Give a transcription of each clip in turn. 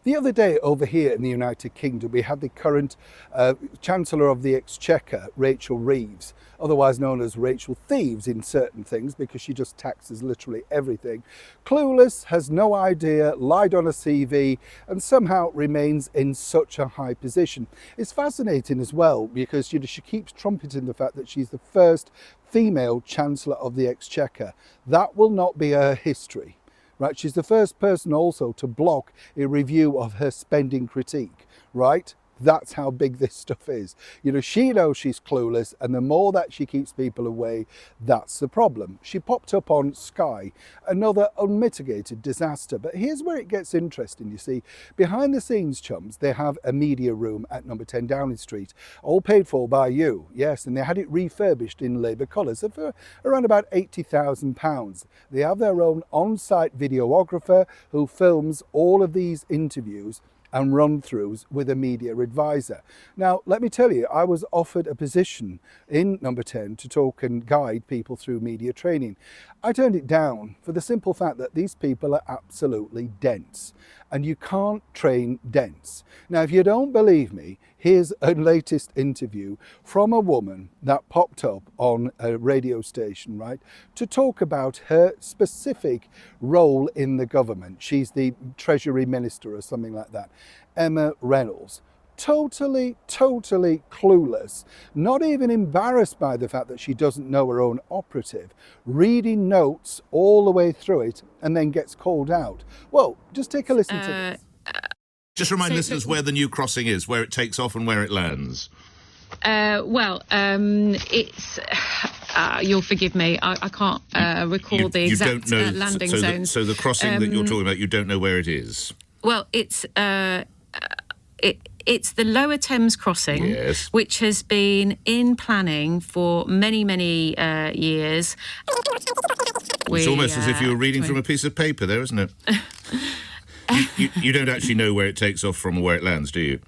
The other day over here in the United Kingdom, we had the current Chancellor of the Exchequer, Rachel Reeves, otherwise known as Rachel Thieves in certain things because she just taxes literally everything. Clueless, has no idea, lied on a CV and somehow remains in such a high position. It's fascinating as well because she keeps trumpeting the fact that she's the first female Chancellor of the Exchequer. That will not be her history. Right, she's the first person also to block a review of her spending critique, right? That's how big this stuff is. She knows she's clueless, and the more that she keeps people away, that's the problem. She popped up on Sky, another unmitigated disaster. But here's where it gets interesting, you see. Behind the scenes, chums, they have a media room at number 10 Downing Street, all paid for by you, yes, and they had it refurbished in Labour colours for around about £80,000. They have their own on-site videographer who films all of these interviews and run-throughs with a media advisor. Now, let me tell you, I was offered a position in number 10 to talk and guide people through media training. I turned it down for the simple fact that these people are absolutely dense, and you can't train dense. Now, if you don't believe me, here's a latest interview from a woman that popped up on a radio station, right, to talk about her specific role in the government. She's the Treasury Minister or something like that. Emma Reynolds. Totally clueless, not even embarrassed by the fact that she doesn't know her own operative, reading notes all the way through it and then gets called out. Well, just take a listen to this. Just remind listeners where the new crossing is, where it takes off and where it lands. It's... you'll forgive me, I can't recall the exact landing zones. So the crossing that you're talking about, you don't know where it is? Well, it's the Lower Thames crossing, yes, which has been in planning for many years. It's almost as if you were reading from a piece of paper there, isn't it? you don't actually know where it takes off from or where it lands, do you?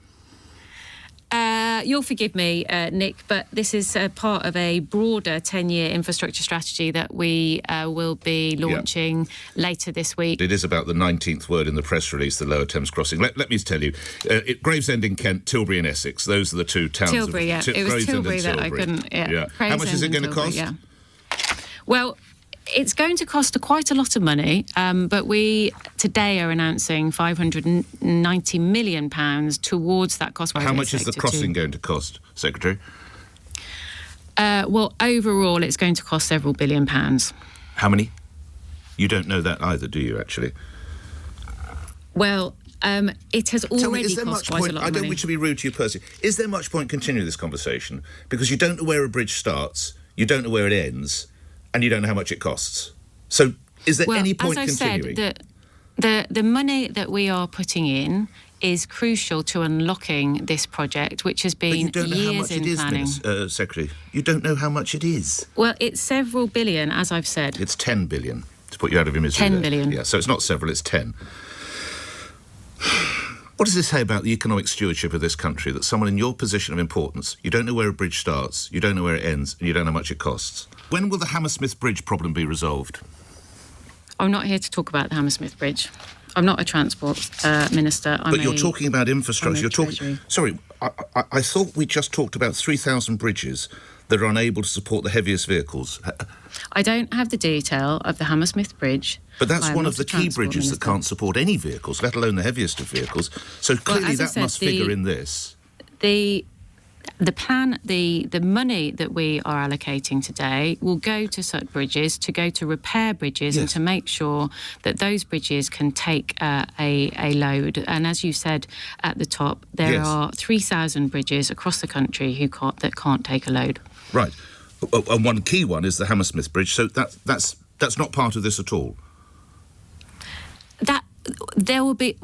You'll forgive me, Nick, but this is part of a broader 10-year infrastructure strategy that we will be launching later this week. It is about the 19th word in the press release, the Lower Thames crossing. Let me tell you, Gravesend in Kent, Tilbury in Essex, those are the two towns. Tilbury, it was Tilbury that I couldn't... Yeah. How much is it going to cost? Yeah. Well, it's going to cost quite a lot of money, but we today are announcing £590 million towards that cost. How much is the crossing going to cost, Secretary? Well, overall, it's going to cost several £billion. How many? You don't know that either, do you, actually? Well, it has already cost quite a lot of money. I don't wish to be rude to you personally. Is there much point continuing this conversation? Because you don't know where a bridge starts, you don't know where it ends, and you don't know how much it costs. So is there any point continuing? As I said, the money that we are putting in is crucial to unlocking this project, which has been years in planning. Secretary, you don't know how much it is. Well, it's several billion, as I've said. It's 10 billion, to put you out of your misery. 10 billion. Yeah, so it's not several, it's 10. What does this say about the economic stewardship of this country, that someone in your position of importance, you don't know where a bridge starts, you don't know where it ends, and you don't know how much it costs? When will the Hammersmith Bridge problem be resolved? I'm not here to talk about the Hammersmith Bridge. I'm not a transport minister. But you're talking about infrastructure. You're talking. Sorry, I thought we just talked about 3,000 bridges that are unable to support the heaviest vehicles. I don't have the detail of the Hammersmith Bridge. But that's one of the key bridges that can't support any vehicles, let alone the heaviest of vehicles. So clearly that must figure in this. The plan, the money that we are allocating today will go to such bridges, to go to repair bridges, and to make sure that those bridges can take a load. And as you said at the top, there are 3,000 bridges across the country that can't take a load. Right. And one key one is the Hammersmith Bridge, so that's not part of this at all. There will be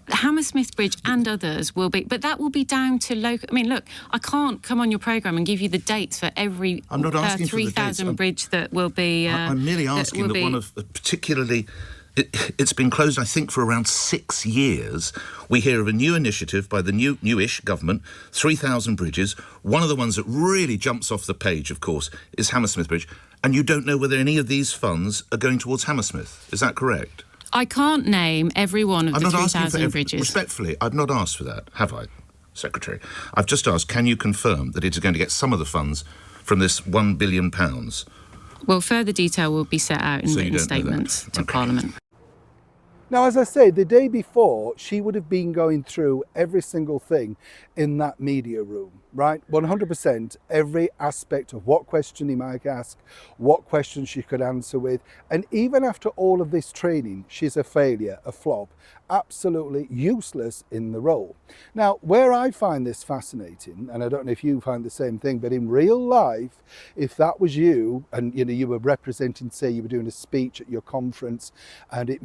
Hammersmith Bridge and others will be, but that will be down to local. I mean, look, I can't come on your programme and give you the dates for every 3,000 bridge that will be. I'm merely asking that one of particularly. It's been closed, I think, for around 6 years. We hear of a new initiative by the newish government, 3,000 bridges. One of the ones that really jumps off the page, of course, is Hammersmith Bridge. And you don't know whether any of these funds are going towards Hammersmith. Is that correct? I can't name every one of I'm the not asking for 3,000 bridges. Respectfully, I've not asked for that, have I, Secretary? I've just asked, can you confirm that it is going to get some of the funds from this £1 billion? Well, further detail will be set out in So you written don't know that. statements to Okay. Parliament. Now, as I say, the day before, she would have been going through every single thing in that media room, right? 100%, every aspect of what question he might ask, what questions she could answer with. And even after all of this training, she's a failure, a flop, absolutely useless in the role. Now, where I find this fascinating, and I don't know if you find the same thing, but in real life, if that was you and you were representing, say you were doing a speech at your conference, and it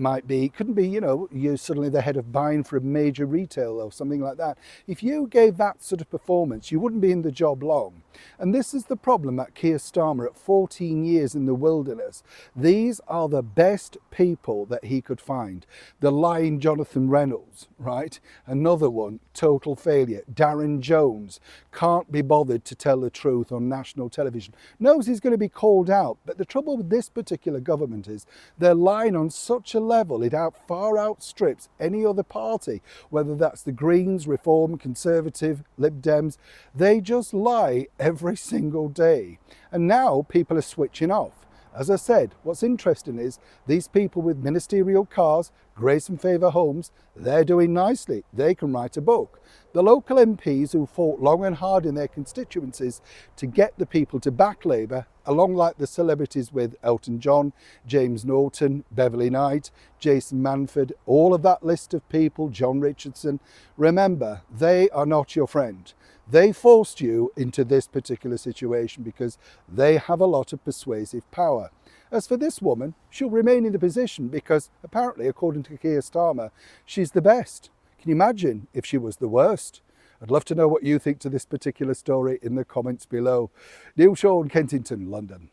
couldn't be, you're suddenly the head of buying for a major retailer or something like that. If you gave that sort of performance, you wouldn't be in the job long. And this is the problem at Keir Starmer at 14 years in the wilderness. These are the best people that he could find. The lying Jonathan Reynolds, right? Another one, total failure. Darren Jones can't be bothered to tell the truth on national television. Knows he's going to be called out. But the trouble with this particular government is they're lying on such a level it far outstrips any other party, whether that's the Greens, Reform, Conservative, Lib Dems. They just lie every single day. And now people are switching off. As I said, what's interesting is these people with ministerial cars, grace and favour homes, they're doing nicely. They can write a book. The local MPs who fought long and hard in their constituencies to get the people to back Labour, along like the celebrities with Elton John, James Norton, Beverly Knight, Jason Manford, all of that list of people, John Richardson, remember, they are not your friend. They forced you into this particular situation because they have a lot of persuasive power. As for this woman, she'll remain in the position because apparently, according to Keir Starmer, she's the best. Can you imagine if she was the worst? I'd love to know what you think to this particular story in the comments below. Neil Shaw, Kensington, London.